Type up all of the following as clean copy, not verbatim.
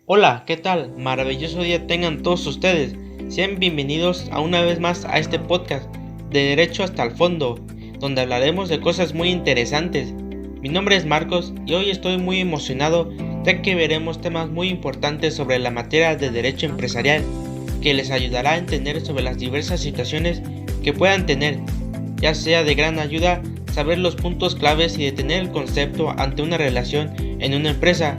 Hola, ¿qué tal? Maravilloso día tengan todos ustedes. Sean bienvenidos a una vez más a este podcast de Derecho hasta el Fondo, donde hablaremos de cosas muy interesantes. Mi nombre es Marcos y hoy estoy muy emocionado ya que veremos temas muy importantes sobre la materia de Derecho Empresarial, que les ayudará a entender sobre las diversas situaciones que puedan tener, ya sea de gran ayuda saber los puntos claves y detener el concepto ante una relación en una empresa.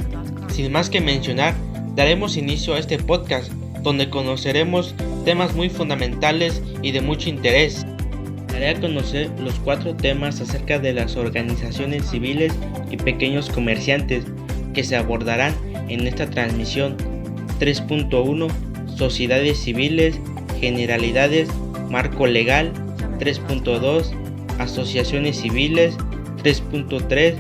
Sin más que mencionar, daremos inicio a este podcast, donde conoceremos temas muy fundamentales y de mucho interés. Daré a conocer los 4 temas acerca de las organizaciones civiles y pequeños comerciantes que se abordarán en esta transmisión. 3.1 Sociedades civiles, generalidades, marco legal. 3.2 Asociaciones civiles. 3.3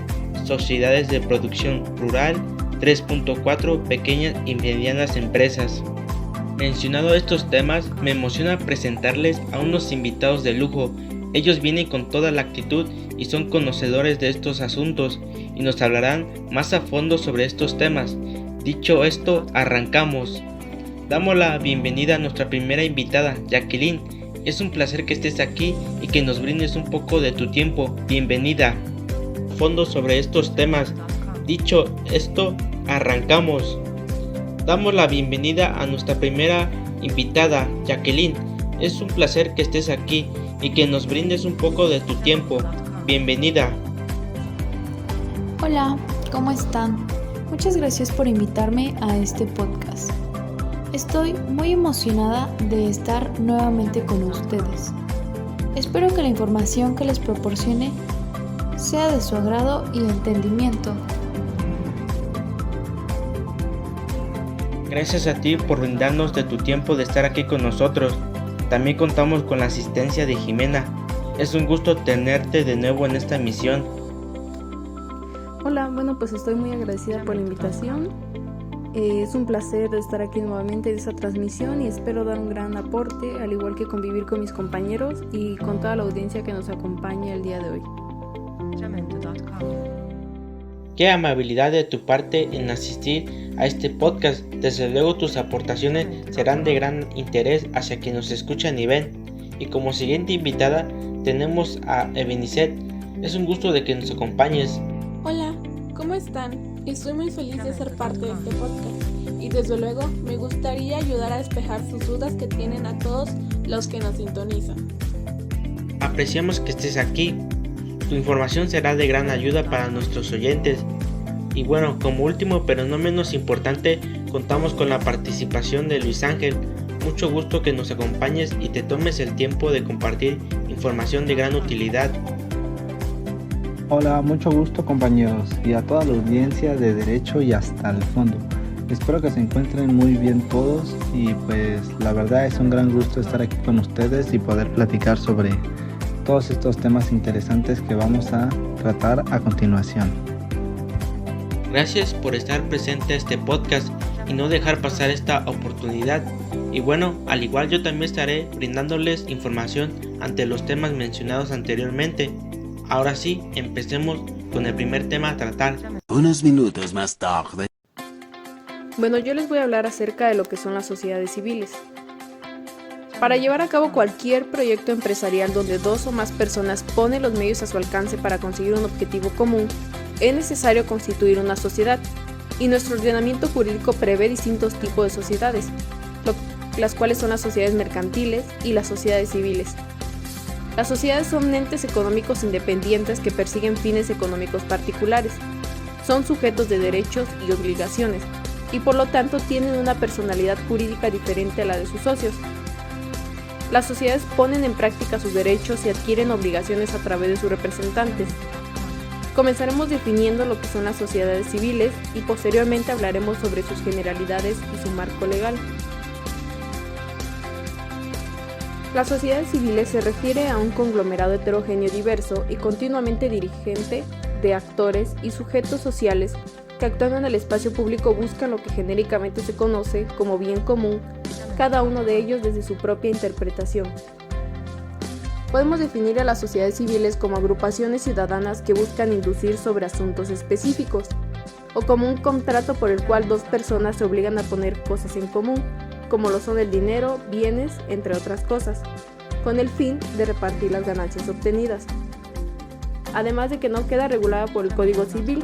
Sociedades de producción rural. 3.4 Pequeñas y medianas empresas. Mencionado estos temas, me emociona presentarles a unos invitados de lujo. Ellos vienen con toda la actitud y son conocedores de estos asuntos y nos hablarán más a fondo sobre estos temas. Dicho esto, arrancamos. Damos la bienvenida a nuestra primera invitada, Jacqueline. Es un placer que estés aquí y que nos brindes un poco de tu tiempo. Bienvenida. Fondo sobre estos temas. Dicho esto, arrancamos. Damos la bienvenida a nuestra primera invitada, Jacqueline. Es un placer que estés aquí y que nos brindes un poco de tu tiempo. Bienvenida. Hola, ¿cómo están? Muchas gracias por invitarme a este podcast. Estoy muy emocionada de estar nuevamente con ustedes. Espero que la información que les proporcione sea de su agrado y entendimiento. Gracias a ti por brindarnos de tu tiempo de estar aquí con nosotros. También contamos con la asistencia de Jimena. Es un gusto tenerte de nuevo en esta emisión. Hola, pues estoy muy agradecida por la invitación. Es un placer estar aquí nuevamente en esta transmisión y espero dar un gran aporte, al igual que convivir con mis compañeros y con toda la audiencia que nos acompaña el día de hoy. Qué amabilidad de tu parte en asistir a este podcast. Desde luego tus aportaciones serán de gran interés hacia quienes nos escuchan y ven. Y como siguiente invitada tenemos a Ebenezer. Es un gusto de que nos acompañes. Hola, ¿cómo están? Estoy muy feliz de ser parte de este podcast y desde luego me gustaría ayudar a despejar sus dudas que tienen a todos los que nos sintonizan. Apreciamos que estés aquí. Tu información será de gran ayuda para nuestros oyentes. Y bueno, como último pero no menos importante, contamos con la participación de Luis Ángel. Mucho gusto que nos acompañes y te tomes el tiempo de compartir información de gran utilidad. Hola, mucho gusto compañeros y a toda la audiencia de Derecho y hasta el Fondo. Espero que se encuentren muy bien todos y pues la verdad es un gran gusto estar aquí con ustedes y poder platicar sobre todos estos temas interesantes que vamos a tratar a continuación. Gracias por estar presente a este podcast y no dejar pasar esta oportunidad. Y bueno, al igual yo también estaré brindándoles información ante los temas mencionados anteriormente. Ahora sí, empecemos con el primer tema a tratar. Unos minutos más tarde. Yo les voy a hablar acerca de lo que son las sociedades civiles. Para llevar a cabo cualquier proyecto empresarial donde 2 o más personas ponen los medios a su alcance para conseguir un objetivo común, es necesario constituir una sociedad, y nuestro ordenamiento jurídico prevé distintos tipos de sociedades, las cuales son las sociedades mercantiles y las sociedades civiles. Las sociedades son entes económicos independientes que persiguen fines económicos particulares, son sujetos de derechos y obligaciones, y por lo tanto tienen una personalidad jurídica diferente a la de sus socios. Las sociedades ponen en práctica sus derechos y adquieren obligaciones a través de sus representantes. Comenzaremos definiendo lo que son las sociedades civiles y posteriormente hablaremos sobre sus generalidades y su marco legal. Las sociedades civiles se refiere a un conglomerado heterogéneo diverso y continuamente dirigente de actores y sujetos sociales que actuando en el espacio público buscan lo que genéricamente se conoce como bien común, cada uno de ellos desde su propia interpretación. Podemos definir a las sociedades civiles como agrupaciones ciudadanas que buscan inducir sobre asuntos específicos, o como un contrato por el cual dos personas se obligan a poner cosas en común, como lo son el dinero, bienes, entre otras cosas, con el fin de repartir las ganancias obtenidas. Además de que no queda regulada por el Código Civil,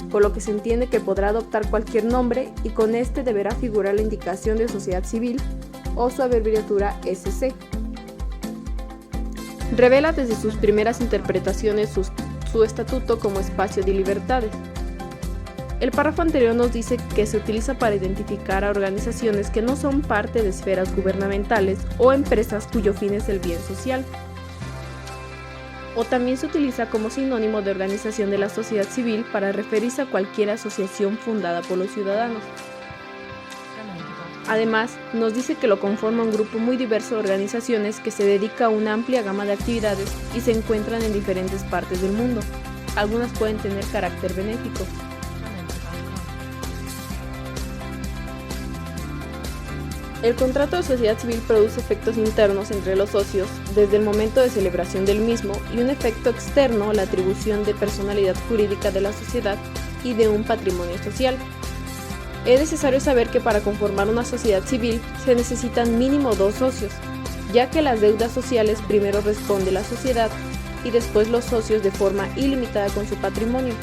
por lo que se entiende que podrá adoptar cualquier nombre y con este deberá figurar la indicación de sociedad civil o su abreviatura SC. Revela desde sus primeras interpretaciones su estatuto como espacio de libertades. El párrafo anterior nos dice que se utiliza para identificar a organizaciones que no son parte de esferas gubernamentales o empresas cuyo fin es el bien social. O también se utiliza como sinónimo de organización de la sociedad civil para referirse a cualquier asociación fundada por los ciudadanos. Además, nos dice que lo conforma un grupo muy diverso de organizaciones que se dedica a una amplia gama de actividades y se encuentran en diferentes partes del mundo. Algunas pueden tener carácter benéfico. El contrato de sociedad civil produce efectos internos entre los socios desde el momento de celebración del mismo y un efecto externo, la atribución de personalidad jurídica de la sociedad y de un patrimonio social. Es necesario saber que para conformar una sociedad civil se necesitan mínimo 2 socios, ya que las deudas sociales primero responde la sociedad y después los socios de forma ilimitada con su patrimonio.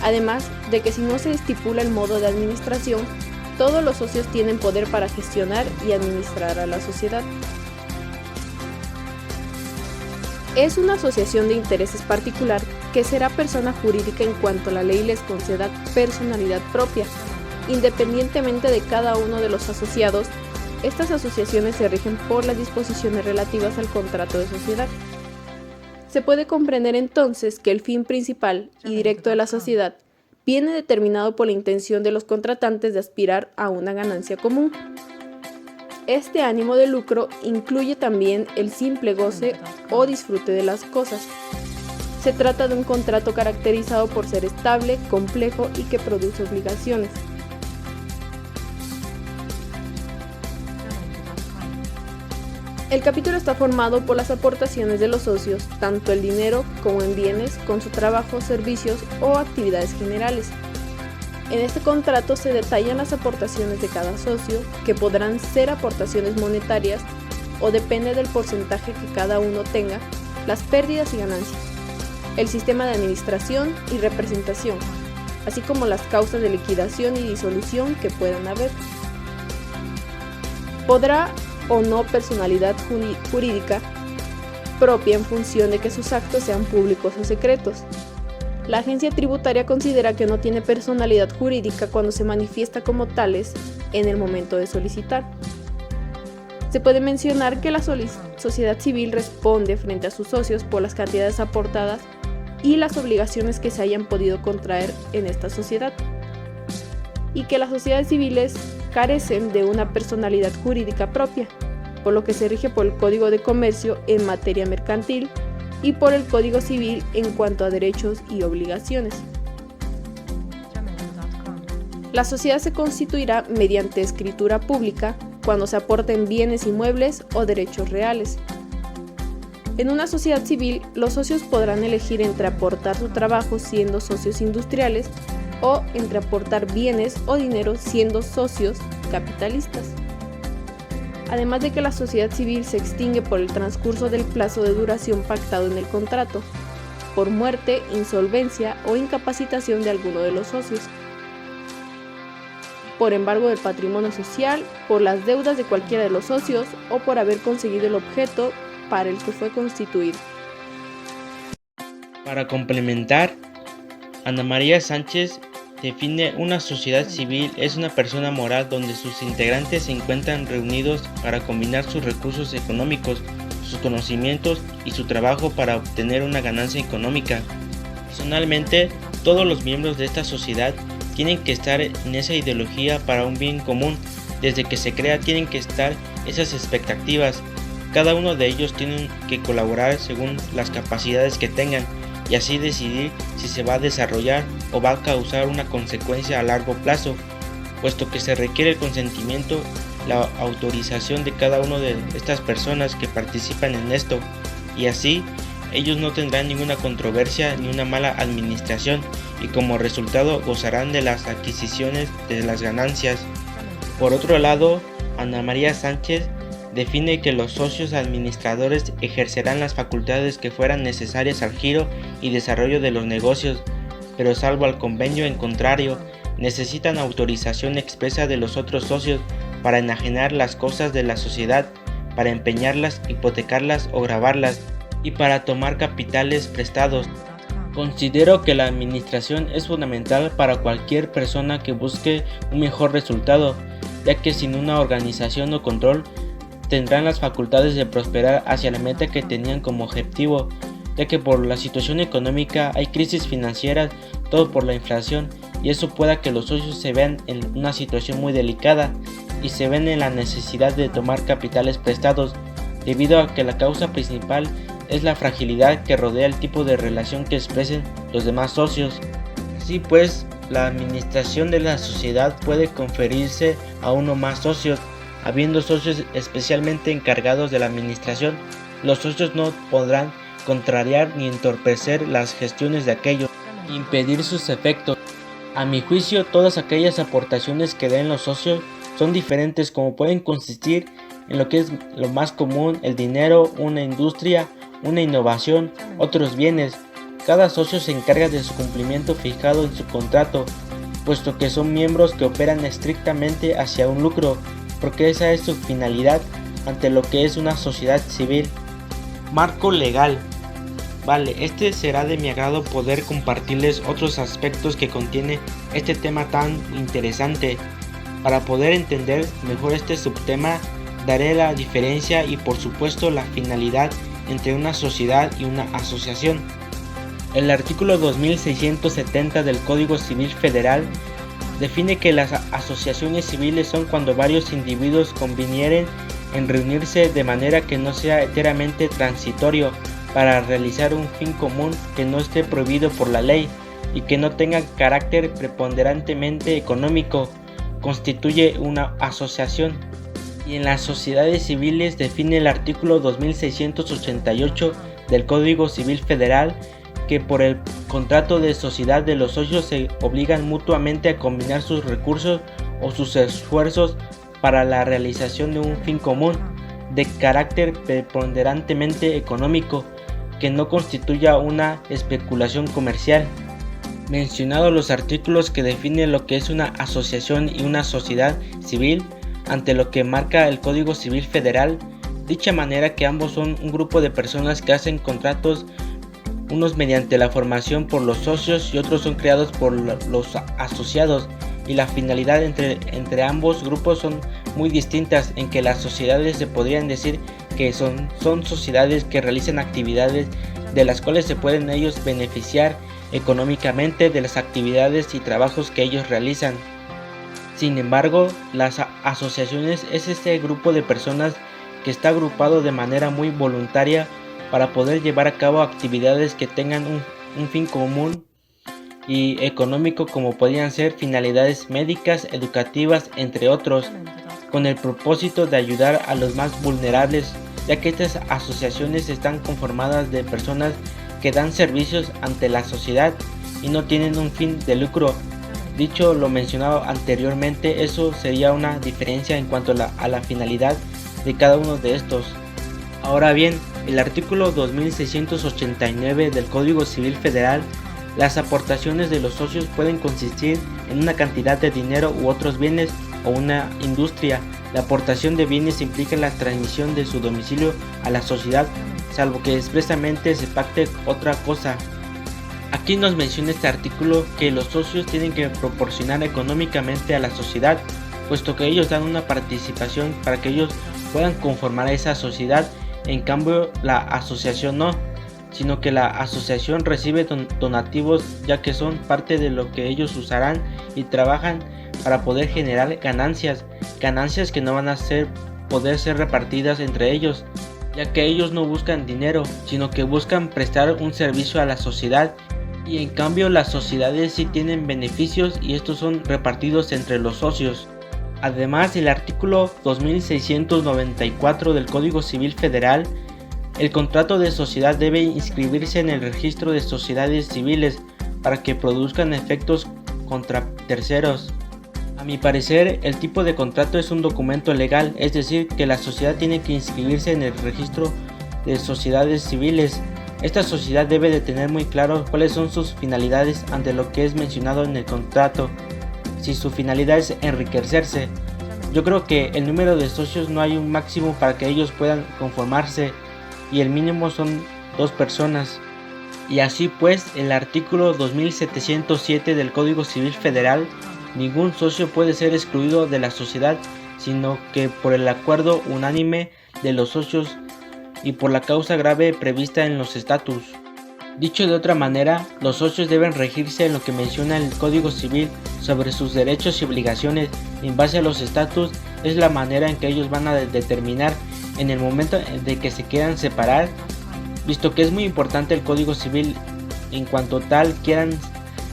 Además de que si no se estipula el modo de administración, todos los socios tienen poder para gestionar y administrar a la sociedad. Es una asociación de intereses particular que será persona jurídica en cuanto la ley les conceda personalidad propia. Independientemente de cada uno de los asociados, estas asociaciones se rigen por las disposiciones relativas al contrato de sociedad. Se puede comprender entonces que el fin principal y directo de la sociedad viene determinado por la intención de los contratantes de aspirar a una ganancia común. Este ánimo de lucro incluye también el simple goce o disfrute de las cosas. Se trata de un contrato caracterizado por ser estable, complejo y que produce obligaciones. El capítulo está formado por las aportaciones de los socios, tanto el dinero como en bienes, con su trabajo, servicios o actividades generales. En este contrato se detallan las aportaciones de cada socio, que podrán ser aportaciones monetarias o depende del porcentaje que cada uno tenga, las pérdidas y ganancias, el sistema de administración y representación, así como las causas de liquidación y disolución que puedan haber. Podrá o no personalidad jurídica propia en función de que sus actos sean públicos o secretos. La agencia tributaria considera que no tiene personalidad jurídica cuando se manifiesta como tales en el momento de solicitar. Se puede mencionar que la sociedad civil responde frente a sus socios por las cantidades aportadas y las obligaciones que se hayan podido contraer en esta sociedad, y que las sociedades civiles carecen de una personalidad jurídica propia, por lo que se rige por el Código de Comercio en materia mercantil y por el Código Civil en cuanto a derechos y obligaciones. La sociedad se constituirá mediante escritura pública cuando se aporten bienes inmuebles o derechos reales. En una sociedad civil, los socios podrán elegir entre aportar su trabajo siendo socios industriales o entre aportar bienes o dinero siendo socios capitalistas. Además de que la sociedad civil se extingue por el transcurso del plazo de duración pactado en el contrato, por muerte, insolvencia o incapacitación de alguno de los socios, por embargo del patrimonio social, por las deudas de cualquiera de los socios o por haber conseguido el objeto para el que fue constituido. Para complementar, Ana María Sánchez define una sociedad civil es una persona moral donde sus integrantes se encuentran reunidos para combinar sus recursos económicos, sus conocimientos y su trabajo para obtener una ganancia económica. Personalmente, todos los miembros de esta sociedad tienen que estar en esa ideología para un bien común. Desde que se crea tienen que estar esas expectativas. Cada uno de ellos tiene que colaborar según las capacidades que tengan y así decidir si se va a desarrollar o va a causar una consecuencia a largo plazo, puesto que se requiere el consentimiento, la autorización de cada una de estas personas que participan en esto, y así ellos no tendrán ninguna controversia ni una mala administración y como resultado gozarán de las adquisiciones de las ganancias. Por otro lado, Ana María Sánchez define que los socios administradores ejercerán las facultades que fueran necesarias al giro y desarrollo de los negocios, pero salvo al convenio en contrario, necesitan autorización expresa de los otros socios para enajenar las cosas de la sociedad, para empeñarlas, hipotecarlas o gravarlas y para tomar capitales prestados. Considero que la administración es fundamental para cualquier persona que busque un mejor resultado, ya que sin una organización o control tendrán las facultades de prosperar hacia la meta que tenían como objetivo, ya que por la situación económica hay crisis financieras, todo por la inflación, y eso puede que los socios se vean en una situación muy delicada y se ven en la necesidad de tomar capitales prestados, debido a que la causa principal es la fragilidad que rodea el tipo de relación que expresen los demás socios. Así pues, la administración de la sociedad puede conferirse a uno o más socios. Habiendo socios especialmente encargados de la administración, los socios no podrán contrariar ni entorpecer las gestiones de aquellos, impedir sus efectos. A mi juicio, todas aquellas aportaciones que den los socios son diferentes, como pueden consistir en lo que es lo más común, el dinero, una industria, una innovación, otros bienes. Cada socio se encarga de su cumplimiento fijado en su contrato, puesto que son miembros que operan estrictamente hacia un lucro, porque esa es su finalidad ante lo que es una sociedad civil. Marco legal. Vale, este será de mi agrado poder compartirles otros aspectos que contiene este tema tan interesante. Para poder entender mejor este subtema, daré la diferencia y por supuesto la finalidad entre una sociedad y una asociación. El artículo 2670 del Código Civil Federal define que las asociaciones civiles son cuando varios individuos convinieren en reunirse de manera que no sea enteramente transitorio para realizar un fin común que no esté prohibido por la ley y que no tenga carácter preponderantemente económico, constituye una asociación. Y en las sociedades civiles define el artículo 2688 del Código Civil Federal que por el contrato de sociedad de los socios se obligan mutuamente a combinar sus recursos o sus esfuerzos para la realización de un fin común de carácter preponderantemente económico que no constituya una especulación comercial. Mencionados los artículos que definen lo que es una asociación y una sociedad civil, ante lo que marca el Código Civil Federal, dicha manera que ambos son un grupo de personas que hacen contratos, unos mediante la formación por los socios y otros son creados por los asociados, y la finalidad entre ambos grupos son muy distintas, en que las sociedades se podrían decir que son sociedades que realizan actividades de las cuales se pueden ellos beneficiar económicamente de las actividades y trabajos que ellos realizan. Sin embargo, las asociaciones es este grupo de personas que está agrupado de manera muy voluntaria para poder llevar a cabo actividades que tengan un fin común y económico, como podrían ser finalidades médicas, educativas, entre otros, con el propósito de ayudar a los más vulnerables, ya que estas asociaciones están conformadas de personas que dan servicios ante la sociedad y no tienen un fin de lucro. Dicho lo mencionado anteriormente, eso sería una diferencia en cuanto a la finalidad de cada uno de estos. Ahora bien, el artículo 2689 del Código Civil Federal, las aportaciones de los socios pueden consistir en una cantidad de dinero u otros bienes o una industria. La aportación de bienes implica la transmisión de su domicilio a la sociedad, salvo que expresamente se pacte otra cosa. Aquí nos menciona este artículo que los socios tienen que proporcionar económicamente a la sociedad, puesto que ellos dan una participación para que ellos puedan conformar a esa sociedad. En cambio, la asociación no, sino que la asociación recibe donativos, ya que son parte de lo que ellos usarán y trabajan para poder generar ganancias que no van a poder ser repartidas entre ellos, ya que ellos no buscan dinero, sino que buscan prestar un servicio a la sociedad. Y en cambio las sociedades sí tienen beneficios y estos son repartidos entre los socios. Además, el artículo 2694 del Código Civil Federal El contrato de sociedad debe inscribirse en el registro de sociedades civiles para que produzcan efectos contra terceros. A mi parecer, el tipo de contrato es un documento legal, es decir, que la sociedad tiene que inscribirse en el registro de sociedades civiles. Esta sociedad debe de tener muy claro cuáles son sus finalidades ante lo que es mencionado en el contrato. Si su finalidad es enriquecerse, yo creo que el número de socios no hay un máximo para que ellos puedan conformarse y el mínimo son 2 personas. Y así pues, el artículo 2707 del Código Civil Federal, ningún socio puede ser excluido de la sociedad, sino que por el acuerdo unánime de los socios y por la causa grave prevista en los estatus. Dicho de otra manera, los socios deben regirse en lo que menciona el Código Civil sobre sus derechos y obligaciones. En base a los estatus es la manera en que ellos van a determinar en el momento de que se quieran separar, visto que es muy importante el Código Civil en cuanto tal quieran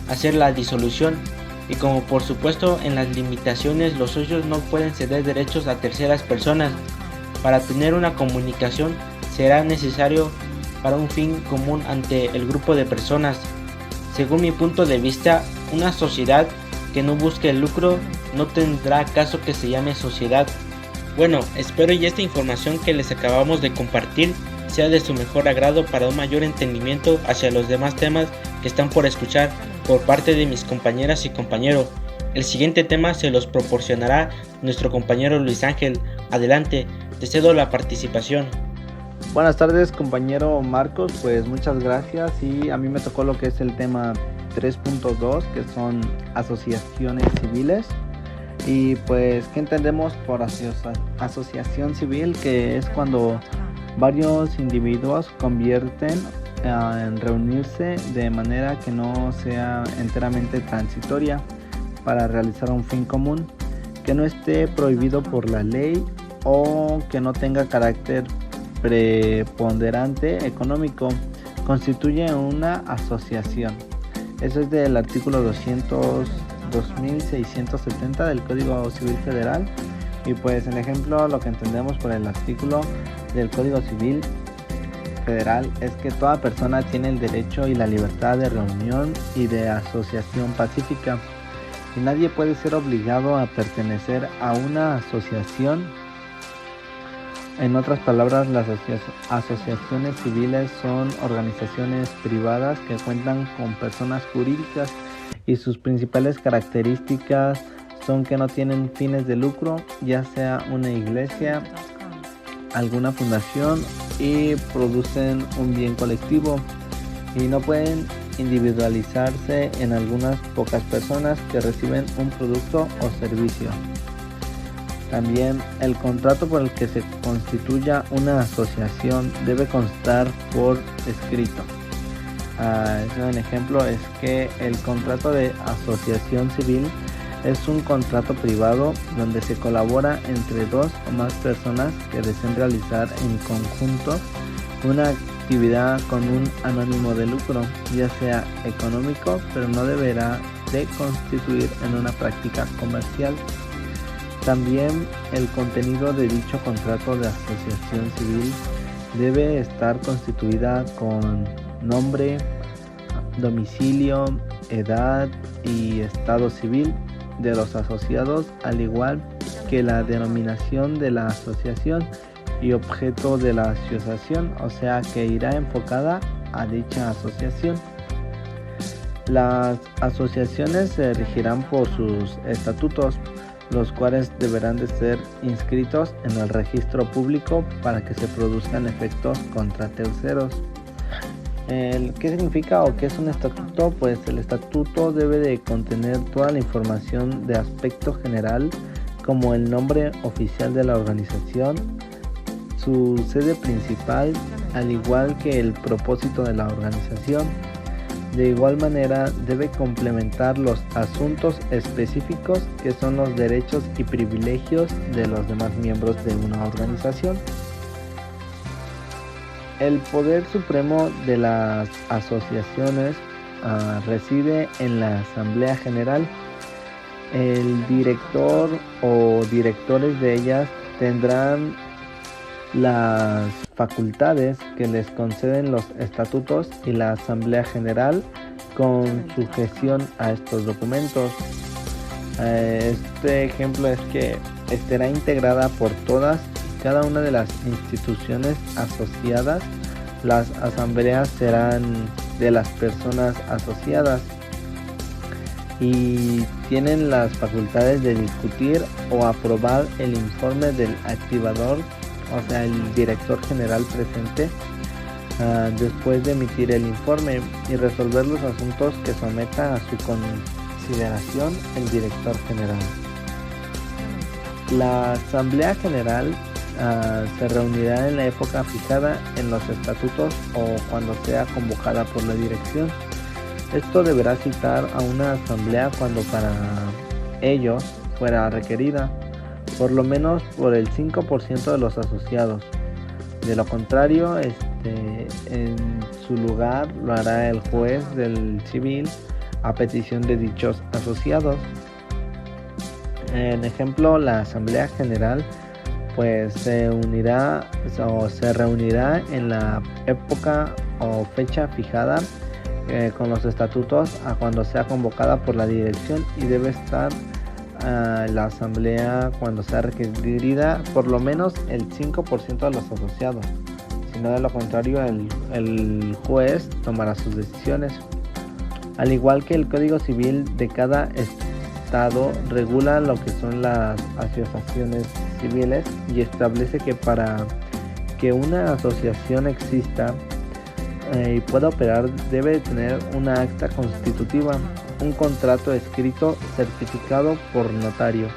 hacer la disolución, y como por supuesto en las limitaciones los socios no pueden ceder derechos a terceras personas. Para tener una comunicación será necesario para un fin común ante el grupo de personas. Según mi punto de vista, una sociedad que no busque el lucro no tendrá caso que se llame sociedad. Bueno, espero y esta información que les acabamos de compartir sea de su mejor agrado para un mayor entendimiento hacia los demás temas que están por escuchar por parte de mis compañeras y compañeros. El siguiente tema se los proporcionará nuestro compañero Luis Ángel. Adelante, te cedo la participación. Buenas tardes, compañero Marcos, pues muchas gracias. Y a mí me tocó lo que es el tema 3.2, que son asociaciones civiles. Y pues, ¿qué entendemos por asociación civil? Que es cuando varios individuos convierten en reunirse de manera que no sea enteramente transitoria para realizar un fin común, que no esté prohibido por la ley o que no tenga carácter preponderante económico, constituye una asociación. Eso es del artículo 2670 del Código Civil Federal. Y pues el ejemplo, lo que entendemos por el artículo del Código Civil Federal es que toda persona tiene el derecho y la libertad de reunión y de asociación pacífica, y nadie puede ser obligado a pertenecer a una asociación. En otras palabras, las asociaciones civiles son organizaciones privadas que cuentan con personas jurídicas, y sus principales características son que no tienen fines de lucro, ya sea una iglesia, alguna fundación, y producen un bien colectivo, y no pueden individualizarse en algunas pocas personas que reciben un producto o servicio. También el contrato por el que se constituya una asociación debe constar por escrito. Un ejemplo es que el contrato de asociación civil es un contrato privado donde se colabora entre 2 o más personas que deseen realizar en conjunto una actividad con un ánimo de lucro, ya sea económico, pero no deberá de constituir en una práctica comercial. También el contenido de dicho contrato de asociación civil debe estar constituida con nombre, domicilio, edad y estado civil de los asociados, al igual que la denominación de la asociación y objeto de la asociación, o sea que irá enfocada a dicha asociación. Las asociaciones se regirán por sus estatutos, los cuales deberán de ser inscritos en el registro público para que se produzcan efectos contra terceros. ¿Qué significa o qué es un estatuto? Pues el estatuto debe de contener toda la información de aspecto general, como el nombre oficial de la organización, su sede principal, al igual que el propósito de la organización. De igual manera, debe complementar los asuntos específicos, que son los derechos y privilegios de los demás miembros de una organización. El poder supremo de las asociaciones reside en la Asamblea General. El director o directores de ellas tendrán las facultades que les conceden los estatutos y la Asamblea General con sujeción a estos documentos. Este ejemplo es que estará integrada por todas y cada una de las instituciones asociadas. Las asambleas serán de las personas asociadas y tienen las facultades de discutir o aprobar el informe del activador, o sea, el director general presente, después de emitir el informe y resolver los asuntos que someta a su consideración el director general. La Asamblea General se reunirá en la época fijada en los estatutos o cuando sea convocada por la dirección. Esto deberá citar a una asamblea cuando para ello fuera requerida, por lo menos por el 5% de los asociados. De lo contrario, en su lugar lo hará el juez del civil a petición de dichos asociados. En ejemplo, la Asamblea General pues se unirá o se reunirá en la época o fecha fijada con los estatutos a cuando sea convocada por la dirección y debe estar la asamblea cuando sea requerida por lo menos el 5% de los asociados. Si no, de lo contrario, el juez tomará sus decisiones. Al igual que el Código Civil de cada estado regula lo que son las asociaciones civiles y establece que para que una asociación exista y pueda operar debe tener una acta constitutiva, un contrato escrito certificado por notario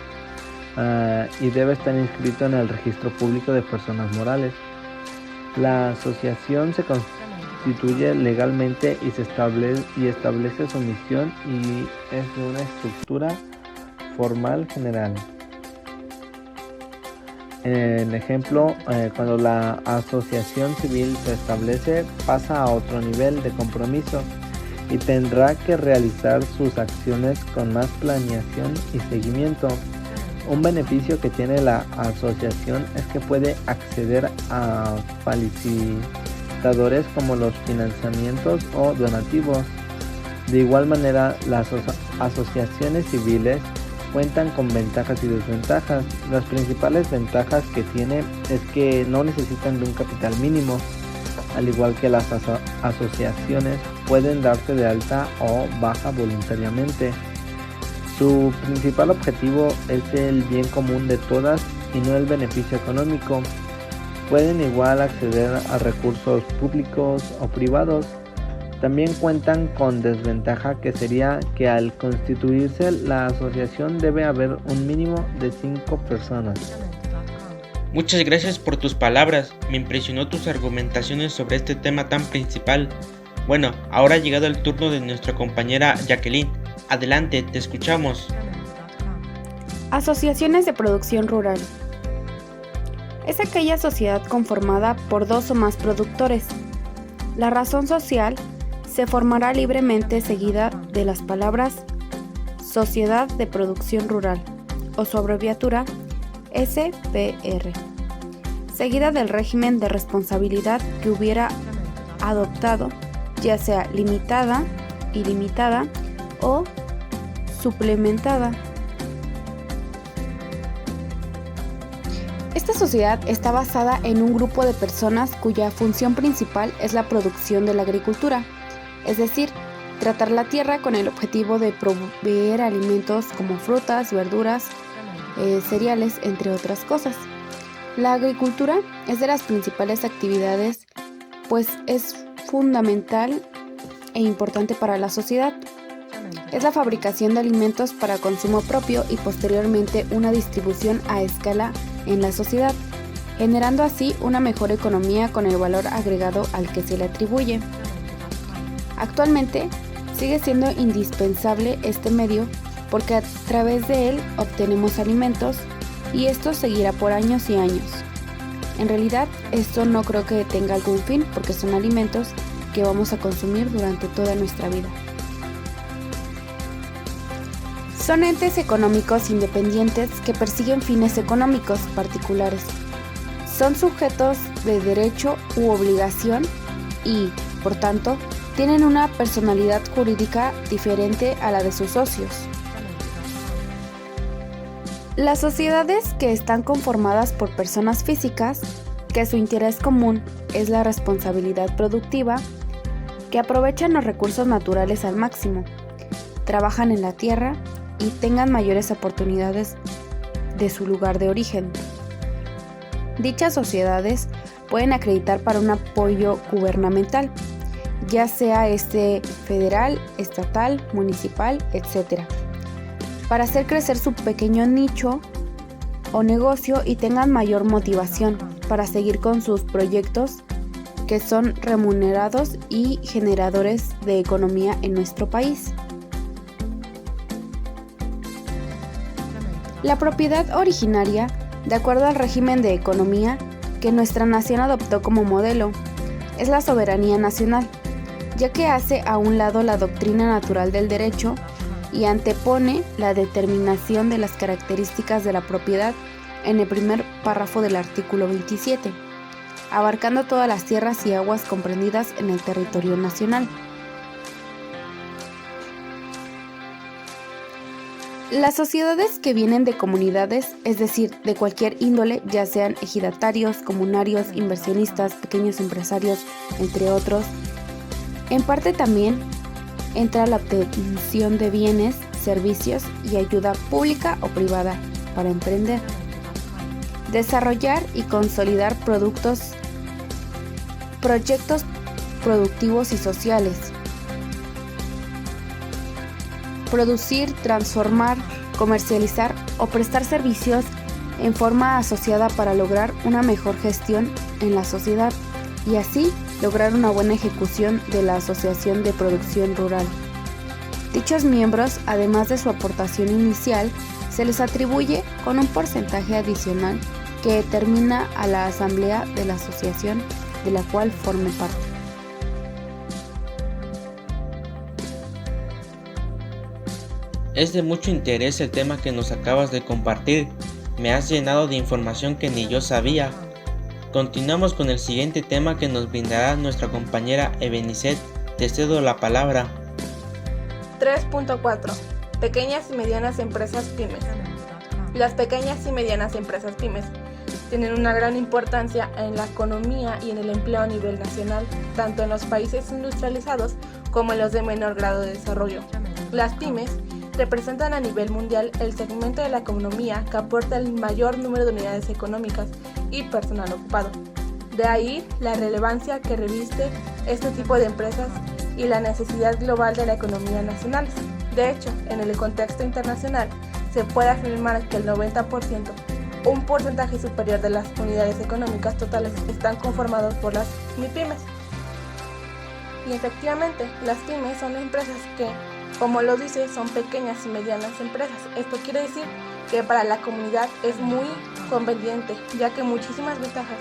y debe estar inscrito en el registro público de personas morales. La asociación se constituye legalmente y establece su misión y es una estructura formal general. En ejemplo, cuando la asociación civil se establece, pasa a otro nivel de compromiso y tendrá que realizar sus acciones con más planeación y seguimiento. Un beneficio que tiene la asociación es que puede acceder a facilitadores como los financiamientos o donativos. De igual manera, las asociaciones civiles cuentan con ventajas y desventajas. Las principales ventajas que tiene es que no necesitan de un capital mínimo, al igual que las asociaciones pueden darse de alta o baja voluntariamente. Su principal objetivo es el bien común de todas y no el beneficio económico. Pueden igual acceder a recursos públicos o privados. También cuentan con desventaja, que sería que al constituirse la asociación debe haber un mínimo de 5 personas. Muchas gracias por tus palabras, me impresionó tus argumentaciones sobre este tema tan principal. Bueno, ahora ha llegado el turno de nuestra compañera Jacqueline. Adelante, te escuchamos. Asociaciones de producción rural. Es aquella sociedad conformada por 2 o más productores. La razón social se formará libremente seguida de las palabras Sociedad de Producción Rural o su abreviatura SPR, seguida del régimen de responsabilidad que hubiera adoptado, ya sea limitada, ilimitada o suplementada. Esta sociedad está basada en un grupo de personas cuya función principal es la producción de la agricultura, es decir, tratar la tierra con el objetivo de proveer alimentos como frutas, verduras, cereales, entre otras cosas. La agricultura es de las principales actividades, pues es fundamental e importante para la sociedad. Es la fabricación de alimentos para consumo propio y posteriormente una distribución a escala en la sociedad, generando así una mejor economía con el valor agregado al que se le atribuye. Actualmente sigue siendo indispensable este medio porque a través de él obtenemos alimentos y esto seguirá por años y años. En realidad, esto no creo que tenga algún fin porque son alimentos que vamos a consumir durante toda nuestra vida. Son entes económicos independientes que persiguen fines económicos particulares. Son sujetos de derecho u obligación y, por tanto, tienen una personalidad jurídica diferente a la de sus socios. Las sociedades que están conformadas por personas físicas, que su interés común es la responsabilidad productiva, que aprovechan los recursos naturales al máximo, trabajan en la tierra y tengan mayores oportunidades de su lugar de origen. Dichas sociedades pueden acreditar para un apoyo gubernamental, ya sea federal, estatal, municipal, etc., para hacer crecer su pequeño nicho o negocio y tengan mayor motivación para seguir con sus proyectos que son remunerados y generadores de economía en nuestro país. La propiedad originaria, de acuerdo al régimen de economía que nuestra nación adoptó como modelo, es la soberanía nacional, ya que hace a un lado la doctrina natural del derecho y antepone la determinación de las características de la propiedad en el primer párrafo del artículo 27, abarcando todas las tierras y aguas comprendidas en el territorio nacional. Las sociedades que vienen de comunidades, es decir, de cualquier índole, ya sean ejidatarios, comunarios, inversionistas, pequeños empresarios, entre otros, en parte también entra la obtención de bienes, servicios y ayuda pública o privada para emprender, desarrollar y consolidar proyectos productivos y sociales, producir, transformar, comercializar o prestar servicios en forma asociada para lograr una mejor gestión en la sociedad y así lograr una buena ejecución de la asociación de producción rural. Dichos miembros, además de su aportación inicial, se les atribuye con un porcentaje adicional que determina a la asamblea de la asociación de la cual forme parte. Es de mucho interés el tema que nos acabas de compartir. Me has llenado de información que ni yo sabía. Continuamos con el siguiente tema que nos brindará nuestra compañera Ebenicet. Te cedo la palabra. 3.4. Pequeñas y medianas empresas pymes. Las pequeñas y medianas empresas pymes tienen una gran importancia en la economía y en el empleo a nivel nacional, tanto en los países industrializados como en los de menor grado de desarrollo. Las pymes representan a nivel mundial el segmento de la economía que aporta el mayor número de unidades económicas y personal ocupado. De ahí la relevancia que reviste este tipo de empresas y la necesidad global de la economía nacional. De hecho, en el contexto internacional se puede afirmar que el 90%, un porcentaje superior de las unidades económicas totales, están conformados por las MIPYMES. Y efectivamente, las pymes son empresas que, como lo dice, son pequeñas y medianas empresas. Esto quiere decir que para la comunidad es muy conveniente, ya que muchísimas ventajas.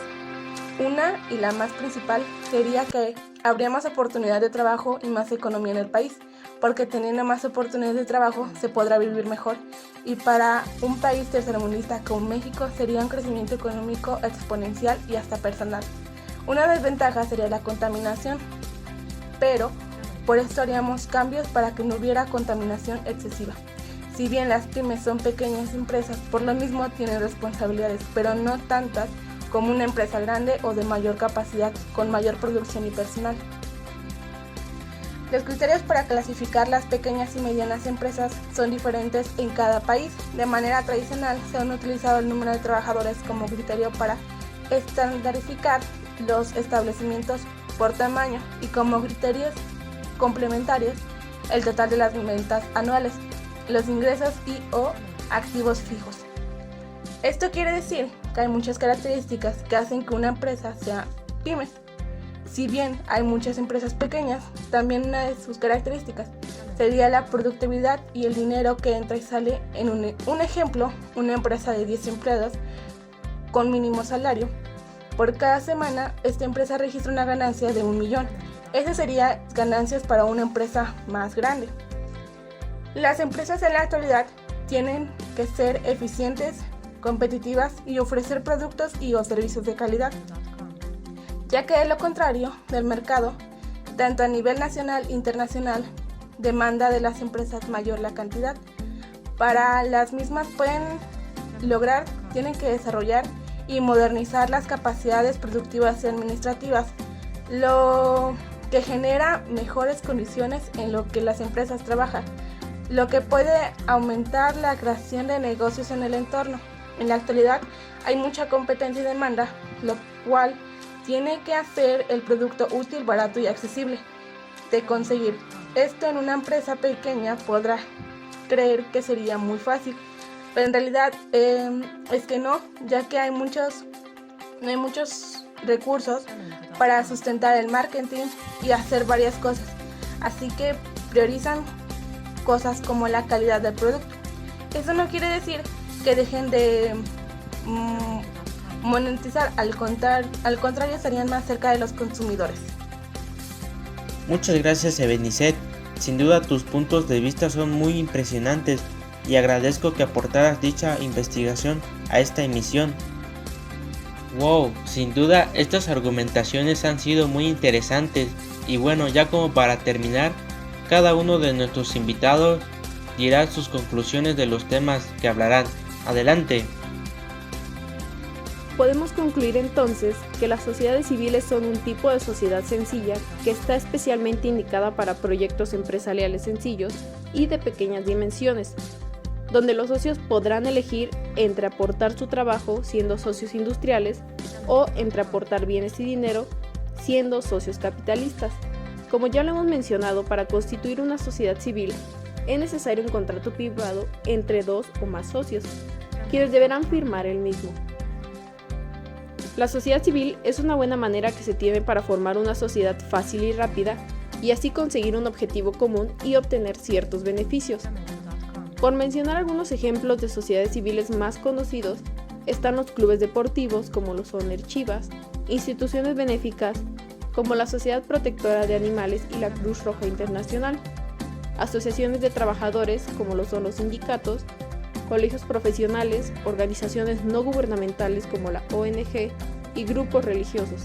Una y la más principal sería que habría más oportunidad de trabajo y más economía en el país, porque teniendo más oportunidades de trabajo se podrá vivir mejor. Y para un país tercermundista como México sería un crecimiento económico exponencial y hasta personal. Una desventaja sería la contaminación, pero por esto haríamos cambios para que no hubiera contaminación excesiva. Si bien las pymes son pequeñas empresas, por lo mismo tienen responsabilidades, pero no tantas como una empresa grande o de mayor capacidad, con mayor producción y personal. Los criterios para clasificar las pequeñas y medianas empresas son diferentes en cada país. De manera tradicional se han utilizado el número de trabajadores como criterio para estandarizar los establecimientos por tamaño y como criterios complementarios el total de las ventas anuales, los ingresos y o activos fijos. Esto quiere decir que hay muchas características que hacen que una empresa sea pyme. Si bien hay muchas empresas pequeñas, también una de sus características sería la productividad y el dinero que entra y sale en un ejemplo, una empresa de 10 empleados con mínimo salario. Por cada semana, esta empresa registra una ganancia de 1 millón. Esas serían ganancias para una empresa más grande. Las empresas en la actualidad tienen que ser eficientes, competitivas y ofrecer productos y o servicios de calidad, ya que de lo contrario, el mercado, tanto a nivel nacional e internacional, demanda de las empresas mayor la cantidad. Para las mismas tienen que desarrollar y modernizar las capacidades productivas y administrativas, lo que genera mejores condiciones en lo que las empresas trabajan, lo que puede aumentar la creación de negocios en el entorno. En la actualidad hay mucha competencia y demanda, lo cual tiene que hacer el producto útil, barato y accesible de conseguir. Esto en una empresa pequeña podrá creer que sería muy fácil, pero en realidad es que no, ya que hay muchos recursos para sustentar el marketing y hacer varias cosas, así que priorizan cosas como la calidad del producto. Eso no quiere decir que dejen de monetizar, al contrario estarían más cerca de los consumidores. Muchas gracias, Ebenicet. Sin duda tus puntos de vista son muy impresionantes y agradezco que aportaras dicha investigación a esta emisión. Wow, sin duda estas argumentaciones han sido muy interesantes y bueno, ya como para terminar, cada uno de nuestros invitados dirá sus conclusiones de los temas que hablarán. Adelante. Podemos concluir entonces que las sociedades civiles son un tipo de sociedad sencilla que está especialmente indicada para proyectos empresariales sencillos y de pequeñas dimensiones, donde los socios podrán elegir entre aportar su trabajo siendo socios industriales o entre aportar bienes y dinero siendo socios capitalistas. Como ya lo hemos mencionado, para constituir una sociedad civil es necesario un contrato privado entre dos o más socios, quienes deberán firmar el mismo. La sociedad civil es una buena manera que se tiene para formar una sociedad fácil y rápida y así conseguir un objetivo común y obtener ciertos beneficios. Por mencionar algunos ejemplos de sociedades civiles más conocidos, están los clubes deportivos como lo son el Chivas, instituciones benéficas como la Sociedad Protectora de Animales y la Cruz Roja Internacional, asociaciones de trabajadores como lo son los sindicatos, colegios profesionales, organizaciones no gubernamentales como la ONG y grupos religiosos.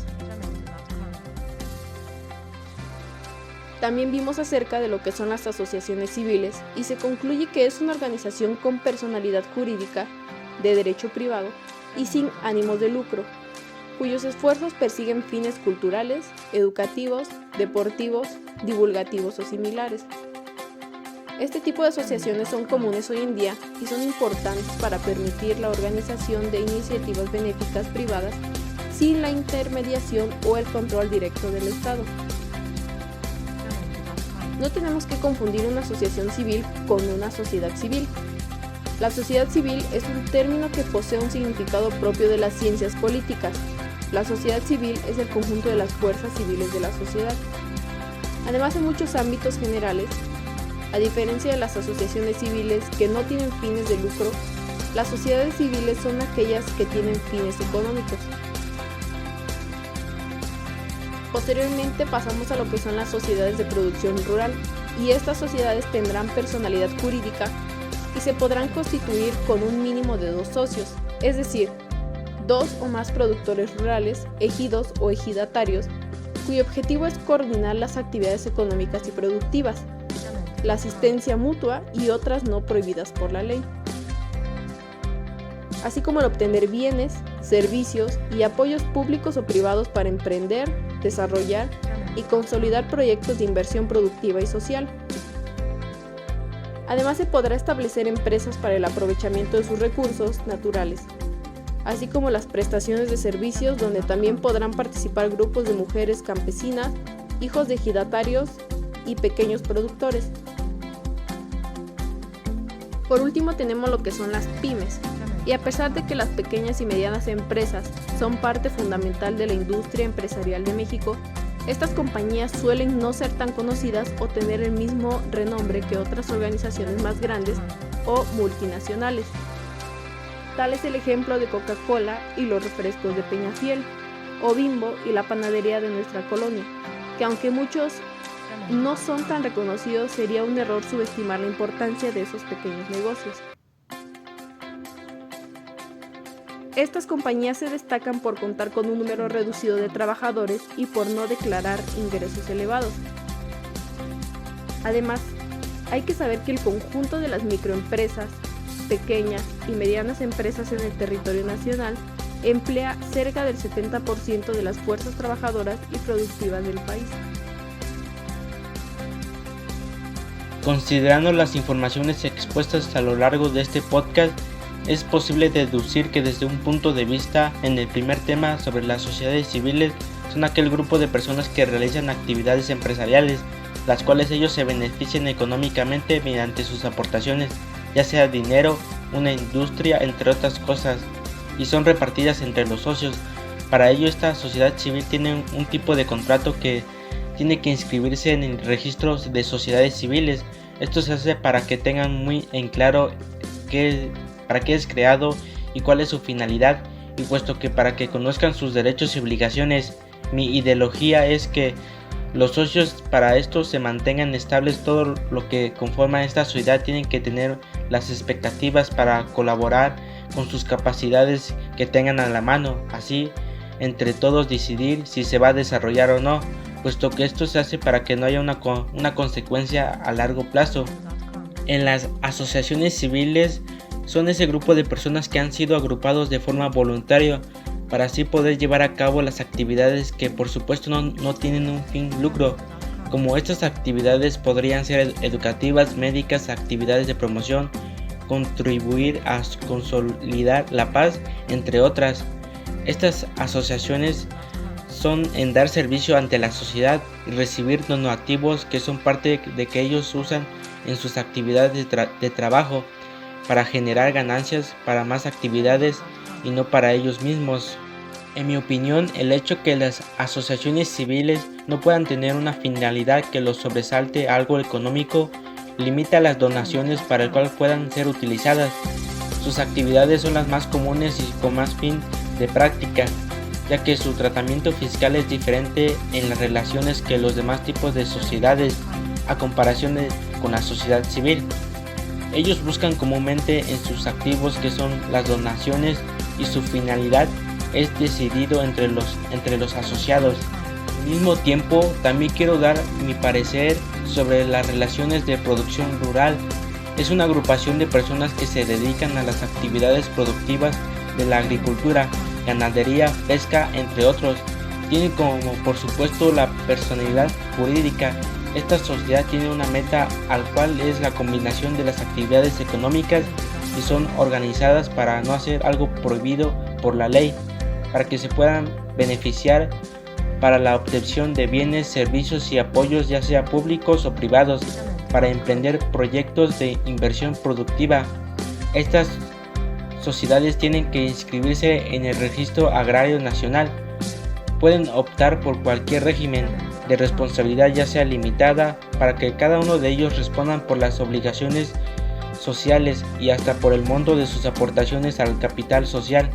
También vimos acerca de lo que son las asociaciones civiles y se concluye que es una organización con personalidad jurídica, de derecho privado y sin ánimos de lucro, cuyos esfuerzos persiguen fines culturales, educativos, deportivos, divulgativos o similares. Este tipo de asociaciones son comunes hoy en día y son importantes para permitir la organización de iniciativas benéficas privadas sin la intermediación o el control directo del Estado. No tenemos que confundir una asociación civil con una sociedad civil. La sociedad civil es un término que posee un significado propio de las ciencias políticas. La sociedad civil es el conjunto de las fuerzas civiles de la sociedad. Además, en muchos ámbitos generales, a diferencia de las asociaciones civiles que no tienen fines de lucro, las sociedades civiles son aquellas que tienen fines económicos. Posteriormente pasamos a lo que son las sociedades de producción rural, y estas sociedades tendrán personalidad jurídica y se podrán constituir con un mínimo de 2 socios, es decir, 2 o más productores rurales, ejidos o ejidatarios, cuyo objetivo es coordinar las actividades económicas y productivas, la asistencia mutua y otras no prohibidas por la ley, así como el obtener bienes, servicios y apoyos públicos o privados para emprender, desarrollar y consolidar proyectos de inversión productiva y social. Además, se podrá establecer empresas para el aprovechamiento de sus recursos naturales, así como las prestaciones de servicios, donde también podrán participar grupos de mujeres campesinas, hijos de ejidatarios y pequeños productores. Por último, tenemos lo que son las pymes, y a pesar de que las pequeñas y medianas empresas son parte fundamental de la industria empresarial de México, estas compañías suelen no ser tan conocidas o tener el mismo renombre que otras organizaciones más grandes o multinacionales. Tal es el ejemplo de Coca-Cola y los refrescos de Peñafiel, o Bimbo y la panadería de nuestra colonia, que aunque muchos no son tan reconocidos, sería un error subestimar la importancia de esos pequeños negocios. Estas compañías se destacan por contar con un número reducido de trabajadores y por no declarar ingresos elevados. Además, hay que saber que el conjunto de las microempresas, pequeñas y medianas empresas en el territorio nacional emplea cerca del 70% de las fuerzas trabajadoras y productivas del país. Considerando las informaciones expuestas a lo largo de este podcast, es posible deducir que desde un punto de vista, en el primer tema sobre las sociedades civiles, son aquel grupo de personas que realizan actividades empresariales, las cuales ellos se benefician económicamente mediante sus aportaciones, ya sea dinero, una industria, entre otras cosas, y son repartidas entre los socios. Para ello, esta sociedad civil tiene un tipo de contrato que tiene que inscribirse en el registro de sociedades civiles. Esto se hace para que tengan muy en claro para qué es creado y cuál es su finalidad, y puesto que para que conozcan sus derechos y obligaciones. Mi ideología es que los socios, para esto se mantengan estables todo lo que conforma esta sociedad, tienen que tener las expectativas para colaborar con sus capacidades que tengan a la mano, así entre todos decidir si se va a desarrollar o no, puesto que esto se hace para que no haya una consecuencia a largo plazo. En las asociaciones civiles son ese grupo de personas que han sido agrupados de forma voluntaria para así poder llevar a cabo las actividades que por supuesto no tienen un fin lucro, como estas actividades podrían ser educativas, médicas, actividades de promoción, contribuir a consolidar la paz, entre otras. Estas asociaciones son en dar servicio ante la sociedad y recibir donativos que son parte de que ellos usan en sus actividades de trabajo para generar ganancias para más actividades y no para ellos mismos. En mi opinión, el hecho que las asociaciones civiles no puedan tener una finalidad que los sobresalte a algo económico limita las donaciones para el cual puedan ser utilizadas. Sus actividades son las más comunes y con más fin de práctica, ya que su tratamiento fiscal es diferente en las relaciones que los demás tipos de sociedades a comparación con la sociedad civil. Ellos buscan comúnmente en sus activos que son las donaciones y su finalidad es decidido entre los asociados. Al mismo tiempo, también quiero dar mi parecer sobre las relaciones de producción rural. Es una agrupación de personas que se dedican a las actividades productivas de la agricultura, ganadería, pesca, entre otros. Tienen como por supuesto la personalidad jurídica. Esta sociedad tiene una meta al cual es la combinación de las actividades económicas y son organizadas para no hacer algo prohibido por la ley, para que se puedan beneficiar para la obtención de bienes, servicios y apoyos ya sea públicos o privados, para emprender proyectos de inversión productiva. Estas sociedades tienen que inscribirse en el Registro Agrario Nacional. Pueden optar por cualquier régimen de responsabilidad ya sea limitada, para que cada uno de ellos respondan por las obligaciones sociales y hasta por el monto de sus aportaciones al capital social.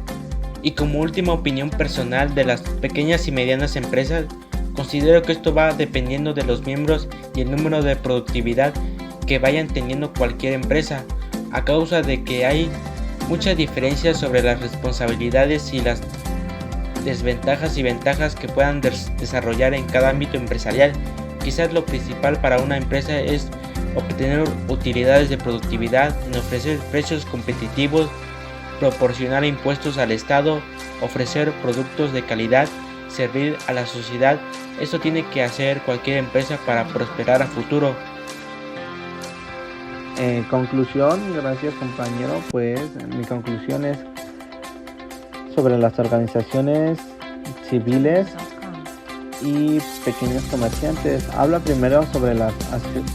Y como última opinión personal de las pequeñas y medianas empresas, considero que esto va dependiendo de los miembros y el número de productividad que vayan teniendo cualquier empresa, a causa de que hay muchas diferencias sobre las responsabilidades y las desventajas y ventajas que puedan desarrollar en cada ámbito empresarial. Quizás lo principal para una empresa es obtener utilidades de productividad, en ofrecer precios competitivos, proporcionar impuestos al Estado, ofrecer productos de calidad, servir a la sociedad. Esto tiene que hacer cualquier empresa para prosperar a futuro. Conclusión, gracias compañero, pues mi conclusión es sobre las organizaciones civiles y pequeños comerciantes. Habla primero sobre las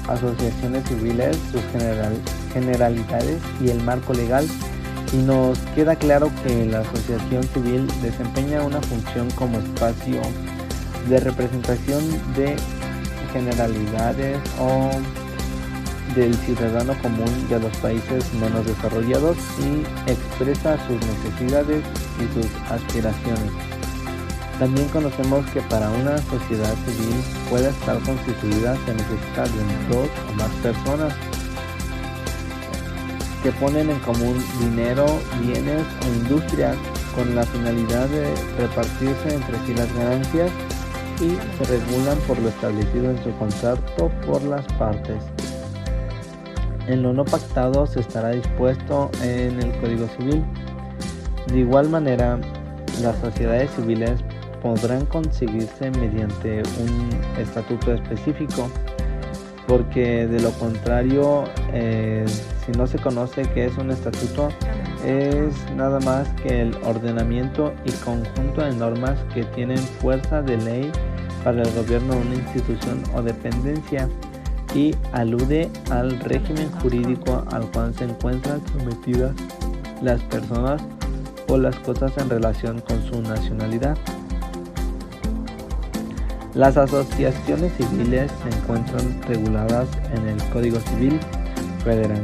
asociaciones civiles, sus generalidades y el marco legal, y nos queda claro que la asociación civil desempeña una función como espacio de representación de generalidades o del ciudadano común de los países menos desarrollados y expresa sus necesidades y sus aspiraciones. También conocemos que para una sociedad civil pueda estar constituida se necesita de 2 o más personas que ponen en común dinero, bienes o industrias con la finalidad de repartirse entre sí las ganancias y se regulan por lo establecido en su contrato por las partes. En lo no pactado se estará dispuesto en el Código Civil. De igual manera, las sociedades civiles podrán conseguirse mediante un estatuto específico, porque de lo contrario, si no se conoce qué es un estatuto, es nada más que el ordenamiento y conjunto de normas que tienen fuerza de ley para el gobierno de una institución o dependencia y alude al régimen jurídico al cual se encuentran sometidas las personas o las cosas en relación con su nacionalidad. Las asociaciones civiles se encuentran reguladas en el Código Civil Federal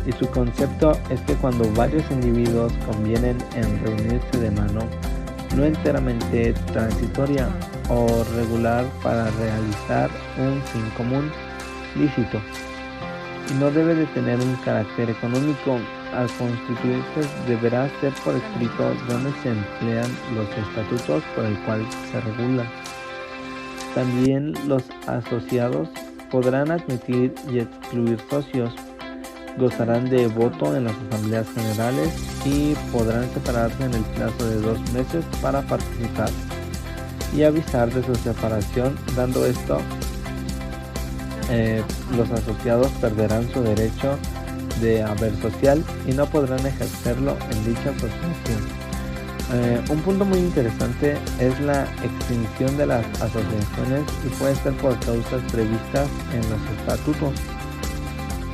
y su concepto es que cuando varios individuos convienen en reunirse de mano no enteramente transitoria o regular para realizar un fin común lícito, y no debe de tener un carácter económico. Al constituirse deberá ser por escrito donde se emplean los estatutos por el cual se regulan. También los asociados podrán admitir y excluir socios, gozarán de voto en las asambleas generales y podrán separarse en el plazo de 2 meses para participar y avisar de su separación. Dando esto, los asociados perderán su derecho de haber social y no podrán ejercerlo en dicha asociación. Un punto muy interesante es la extinción de las asociaciones y puede ser por causas previstas en los estatutos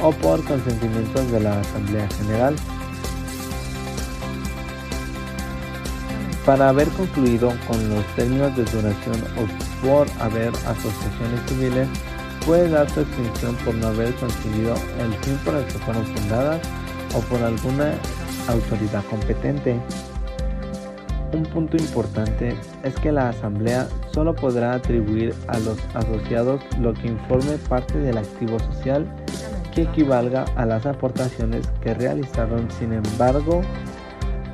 o por consentimientos de la Asamblea General. Para haber concluido con los términos de duración o por haber asociaciones civiles, puede dar su extinción por no haber conseguido el fin por el que fueron fundadas o por alguna autoridad competente. Un punto importante es que la Asamblea solo podrá atribuir a los asociados lo que informe parte del activo social que equivalga a las aportaciones que realizaron. Sin embargo,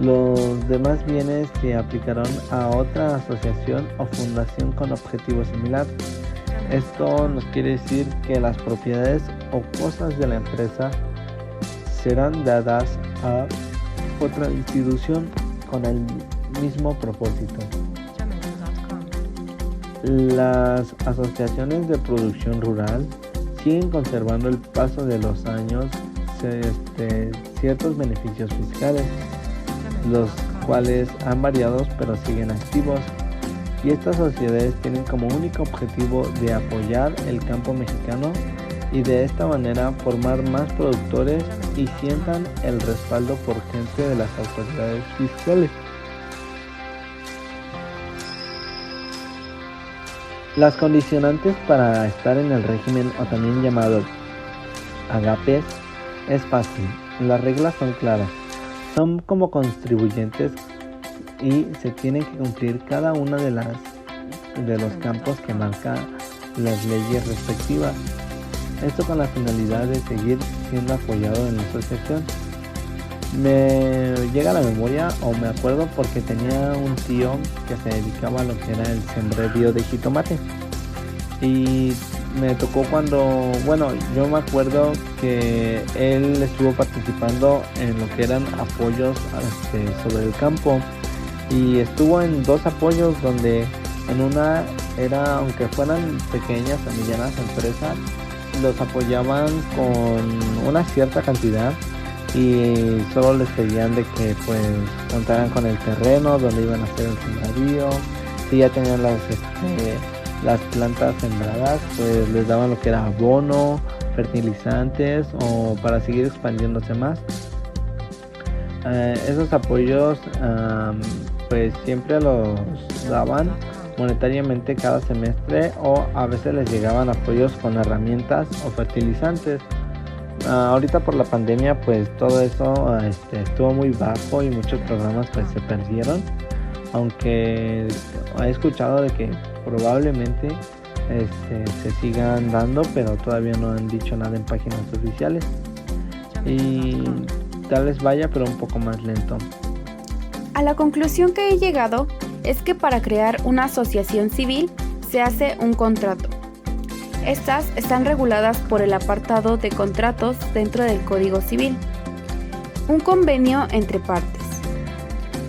los demás bienes se aplicarán a otra asociación o fundación con objetivo similar. Esto nos quiere decir que las propiedades o cosas de la empresa serán dadas a otra institución con el mismo propósito. Las asociaciones de producción rural siguen conservando el paso de los años ciertos beneficios fiscales, los cuales han variado pero siguen activos, y estas sociedades tienen como único objetivo de apoyar el campo mexicano y de esta manera formar más productores y sientan el respaldo por gente de las autoridades fiscales. Las condicionantes para estar en el régimen, o también llamado agapes, es fácil. Las reglas son claras. Son como contribuyentes y se tienen que cumplir cada una de los campos que marca las leyes respectivas. Esto con la finalidad de seguir siendo apoyado en la asociación. Me llega a la memoria, o me acuerdo, porque tenía un tío que se dedicaba a lo que era el sembradío de jitomate, y me tocó cuando, yo me acuerdo que él estuvo participando en lo que eran apoyos sobre el campo, y estuvo en 2 apoyos donde en una era, aunque fueran pequeñas o medianas empresas, los apoyaban con una cierta cantidad y solo les pedían de que pues contaran con el terreno donde iban a hacer el sembradío. Si ya tenían las plantas sembradas, pues les daban lo que era abono, fertilizantes o para seguir expandiéndose más. Esos apoyos pues siempre los daban monetariamente cada semestre, o a veces les llegaban apoyos con herramientas o fertilizantes. Ahorita por la pandemia pues todo eso estuvo muy bajo y muchos programas pues se perdieron, aunque he escuchado de que probablemente se sigan dando, pero todavía no han dicho nada en páginas oficiales, y tal vez vaya, pero un poco más lento. A la conclusión que he llegado es que para crear una asociación civil se hace un contrato. Estas están reguladas por el apartado de contratos dentro del Código Civil. Un convenio entre partes.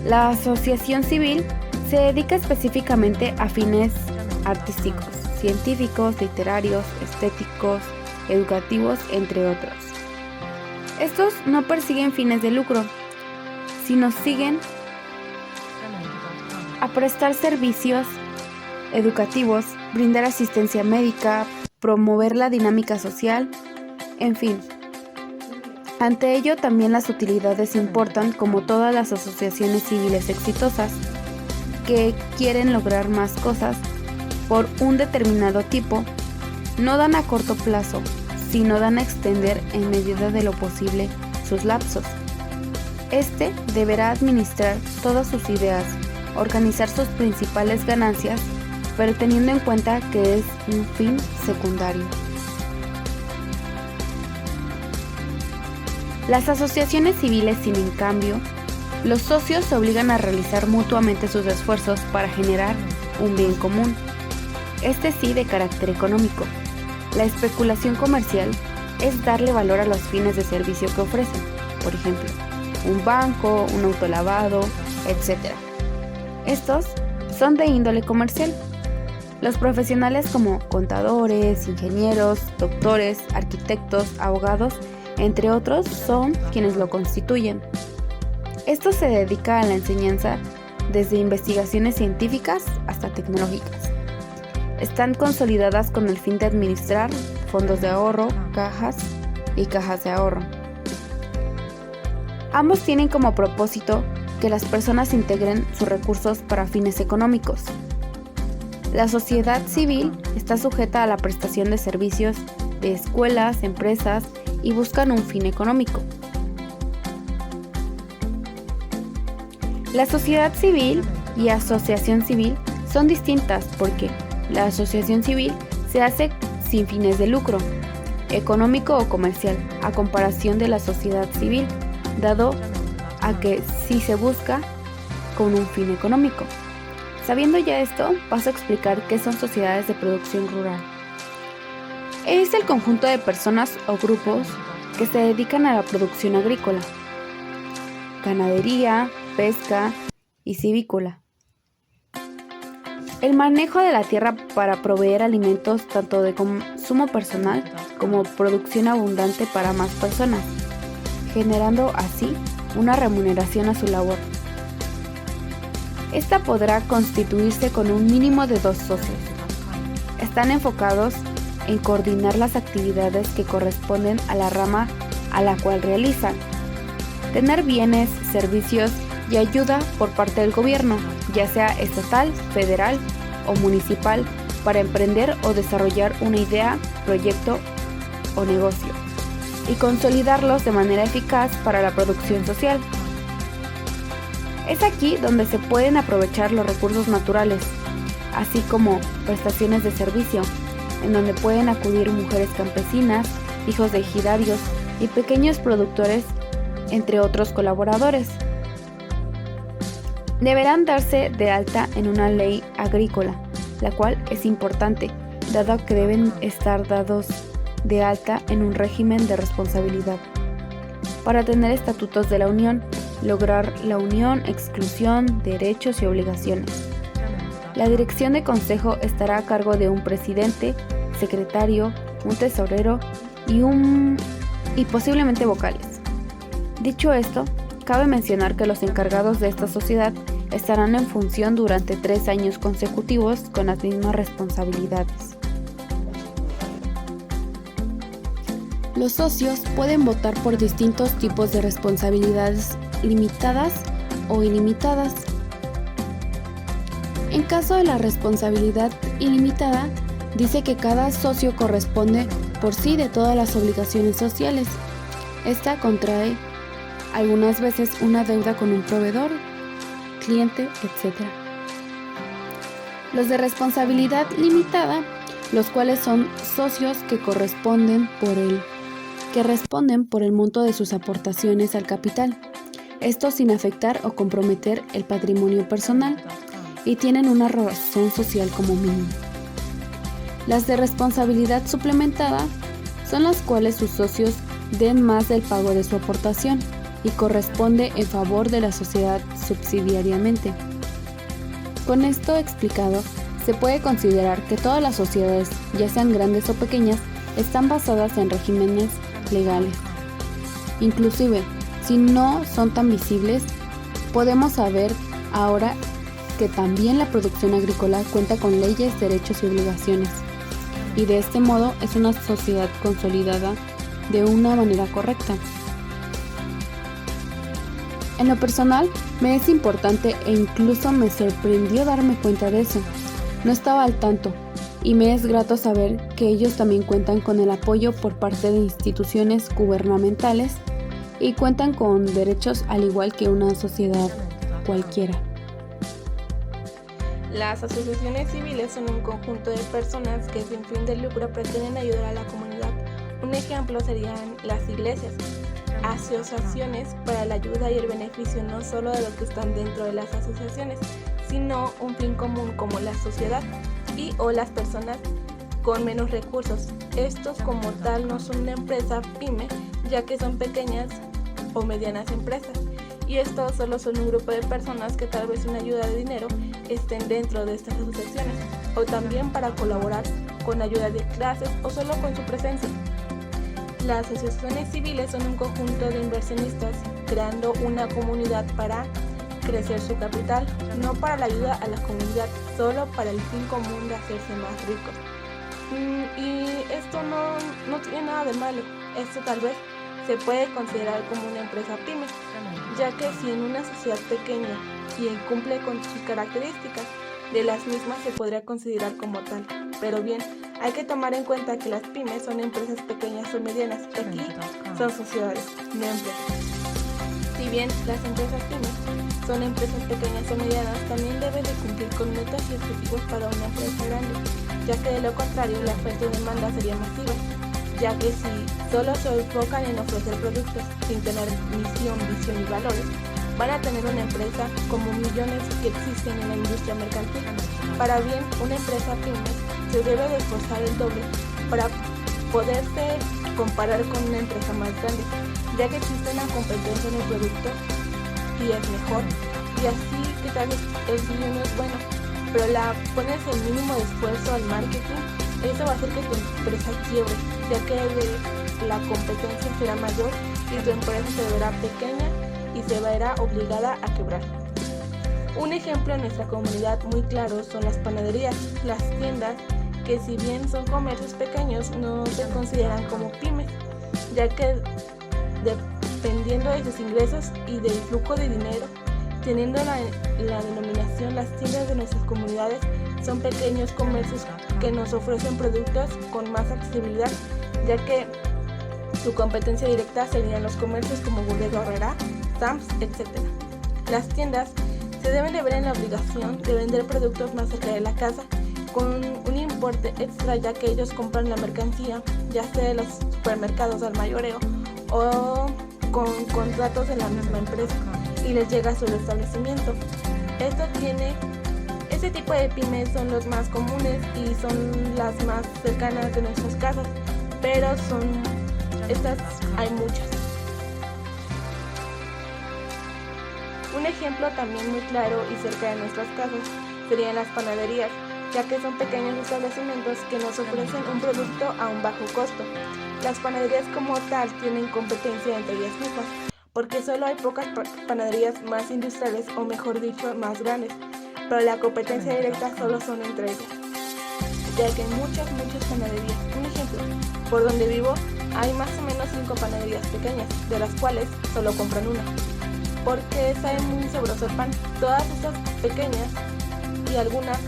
La asociación civil se dedica específicamente a fines artísticos, científicos, literarios, estéticos, educativos, entre otros. Estos no persiguen fines de lucro, sino siguen a prestar servicios educativos, brindar asistencia médica, promover la dinámica social, en fin. Ante ello también las utilidades importan, como todas las asociaciones civiles exitosas que quieren lograr más cosas por un determinado tipo, no dan a corto plazo, sino dan a extender en medida de lo posible sus lapsos. Este deberá administrar todas sus ideas, organizar sus principales ganancias, pero teniendo en cuenta que es un fin secundario. Las asociaciones civiles, sin en cambio, los socios se obligan a realizar mutuamente sus esfuerzos para generar un bien común, este sí de carácter económico. La especulación comercial es darle valor a los fines de servicio que ofrecen, por ejemplo, un banco, un autolavado, etc. Estos son de índole comercial. Los profesionales como contadores, ingenieros, doctores, arquitectos, abogados, entre otros, son quienes lo constituyen. Esto se dedica a la enseñanza desde investigaciones científicas hasta tecnológicas. Están consolidadas con el fin de administrar fondos de ahorro, cajas y cajas de ahorro. Ambos tienen como propósito que las personas integren sus recursos para fines económicos. La sociedad civil está sujeta a la prestación de servicios de escuelas, empresas y buscan un fin económico. La sociedad civil y asociación civil son distintas porque la asociación civil se hace sin fines de lucro, económico o comercial, a comparación de la sociedad civil, dado a que sí se busca con un fin económico. Sabiendo ya esto, paso a explicar qué son sociedades de producción rural. Es el conjunto de personas o grupos que se dedican a la producción agrícola, ganadería, pesca y silvícola. El manejo de la tierra para proveer alimentos tanto de consumo personal como producción abundante para más personas, generando así una remuneración a su labor. Esta podrá constituirse con un mínimo de 2 socios. Están enfocados en coordinar las actividades que corresponden a la rama a la cual realizan, tener bienes, servicios y ayuda por parte del gobierno, ya sea estatal, federal o municipal, para emprender o desarrollar una idea, proyecto o negocio, y consolidarlos de manera eficaz para la producción social. Es aquí donde se pueden aprovechar los recursos naturales, así como prestaciones de servicio, en donde pueden acudir mujeres campesinas, hijos de ejidarios y pequeños productores, entre otros colaboradores. Deberán darse de alta en una ley agrícola, la cual es importante, dado que deben estar dados de alta en un régimen de responsabilidad, para tener estatutos de la Unión, lograr la unión, exclusión, derechos y obligaciones. La dirección de consejo estará a cargo de un presidente, secretario, un tesorero y posiblemente vocales. Dicho esto, cabe mencionar que los encargados de esta sociedad estarán en función durante 3 años consecutivos con las mismas responsabilidades. Los socios pueden votar por distintos tipos de responsabilidades limitadas o ilimitadas. En caso de la responsabilidad ilimitada, dice que cada socio corresponde por sí de todas las obligaciones sociales. Esta contrae algunas veces una deuda con un proveedor, cliente, etc. Los de responsabilidad limitada, los cuales son socios que responden por el monto de sus aportaciones al capital, esto sin afectar o comprometer el patrimonio personal, y tienen una razón social como mínimo. Las de responsabilidad suplementada son las cuales sus socios den más del pago de su aportación y corresponde en favor de la sociedad subsidiariamente. Con esto explicado, se puede considerar que todas las sociedades, ya sean grandes o pequeñas, están basadas en regímenes legales. Inclusive, si no son tan visibles, podemos saber ahora que también la producción agrícola cuenta con leyes, derechos y obligaciones, y de este modo es una sociedad consolidada de una manera correcta. En lo personal, me es importante e incluso me sorprendió darme cuenta de eso. No estaba al tanto, y me es grato saber que ellos también cuentan con el apoyo por parte de instituciones gubernamentales y cuentan con derechos al igual que una sociedad cualquiera. Las asociaciones civiles son un conjunto de personas que sin fin de lucro pretenden ayudar a la comunidad. Un ejemplo serían las iglesias, asociaciones para la ayuda y el beneficio no solo de los que están dentro de las asociaciones, sino un fin común como la sociedad y o las personas con menos recursos. Estos como tal no son una empresa pyme, ya que son pequeñas o medianas empresas, y estos solo son un grupo de personas que tal vez sin ayuda de dinero estén dentro de estas asociaciones, o también para colaborar con ayuda de clases o solo con su presencia. Las asociaciones civiles son un conjunto de inversionistas creando una comunidad para crecer su capital, no para la ayuda a la comunidad, solo para el fin común de hacerse más ricos. Y esto no tiene nada de malo. Esto tal vez se puede considerar como una empresa pyme, ya que si en una sociedad pequeña y cumple con sus características, de las mismas se podría considerar como tal. Pero bien, hay que tomar en cuenta que las pymes son empresas pequeñas o medianas, que aquí son sociedades, no empresas. Si bien las empresas pymes son empresas pequeñas o medianas, también deben de cumplir con metas y objetivos para una empresa grande, ya que de lo contrario la oferta y demanda sería masiva, ya que si solo se enfocan en ofrecer productos sin tener misión, visión y valores, van a tener una empresa como millones que existen en la industria mercantil. Para bien, una empresa pyme se debe de esforzar el doble para poderse comparar con una empresa más grande, ya que existe una competencia en el producto y es mejor, y así que tal vez el dinero no es bueno, pero pones el mínimo de esfuerzo al marketing, eso va a hacer que tu empresa quiebre, ya que la competencia será mayor y tu empresa se verá pequeña y se verá obligada a quebrar. Un ejemplo en nuestra comunidad muy claro son las panaderías, las tiendas que si bien son comercios pequeños no se consideran como pymes, ya que dependiendo de sus ingresos y del flujo de dinero, teniendo la denominación, las tiendas de nuestras comunidades son pequeños comercios que nos ofrecen productos con más accesibilidad, ya que su competencia directa serían los comercios como Bodega Aurrerá, Sams, etc. Las tiendas se deben de ver en la obligación de vender productos más cerca de la casa con un importe extra, ya que ellos compran la mercancía ya sea de los supermercados al mayoreo o con contratos de la misma empresa y les llega a su establecimiento. Este tipo de pymes son los más comunes y son las más cercanas de nuestras casas, pero estas hay muchas. Un ejemplo también muy claro y cerca de nuestras casas serían las panaderías, ya que son pequeños establecimientos que nos ofrecen un producto a un bajo costo. Las panaderías como tal tienen competencia entre ellas mismas, porque solo hay pocas panaderías más industriales o mejor dicho más grandes, pero la competencia directa solo son entre ellas, ya que hay muchas panaderías. Un ejemplo, por donde vivo hay más o menos 5 panaderías pequeñas, de las cuales solo compran una, porque sabe muy sabroso el pan. Todas estas pequeñas y algunas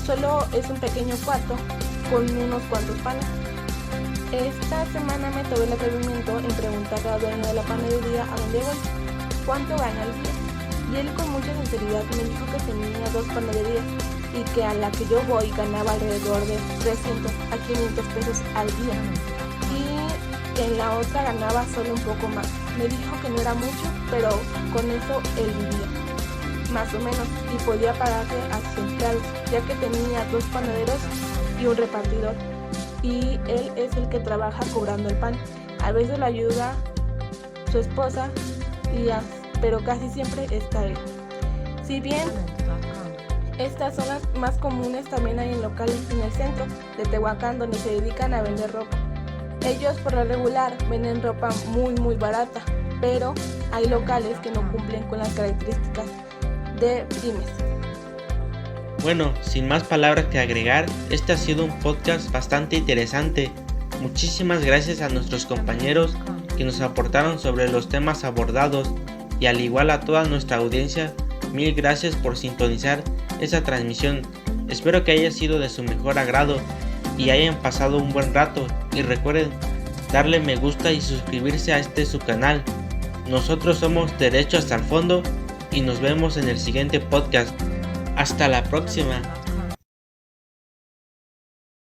solo es un pequeño cuarto con unos cuantos panes. Esta semana me tomé el atrevimiento en preguntarle al dueño de la panadería a dónde voy, cuánto gana al día, y él con mucha sinceridad me dijo que tenía 2 panaderías y que a la que yo voy ganaba alrededor de 300 a 500 pesos al día. Y que en la otra ganaba solo un poco más. Me dijo que no era mucho, pero con eso él vivía, más o menos, y podía pagarle a sus empleados, ya que tenía 2 panaderos y un repartidor, y él es el que trabaja cobrando el pan. A veces le ayuda su esposa, pero casi siempre está él. Si bien estas son las más comunes, también hay en locales en el centro de Tehuacán donde se dedican a vender ropa. Ellos por lo regular venden ropa muy barata, pero hay locales que no cumplen con las características de pymes. Bueno, sin más palabras que agregar, este ha sido un podcast bastante interesante. Muchísimas gracias a nuestros compañeros que nos aportaron sobre los temas abordados, y al igual a toda nuestra audiencia, mil gracias por sintonizar esa transmisión. Espero que haya sido de su mejor agrado y hayan pasado un buen rato, y recuerden darle me gusta y suscribirse a su canal. Nosotros somos Derecho hasta el Fondo y nos vemos en el siguiente podcast. Hasta la próxima.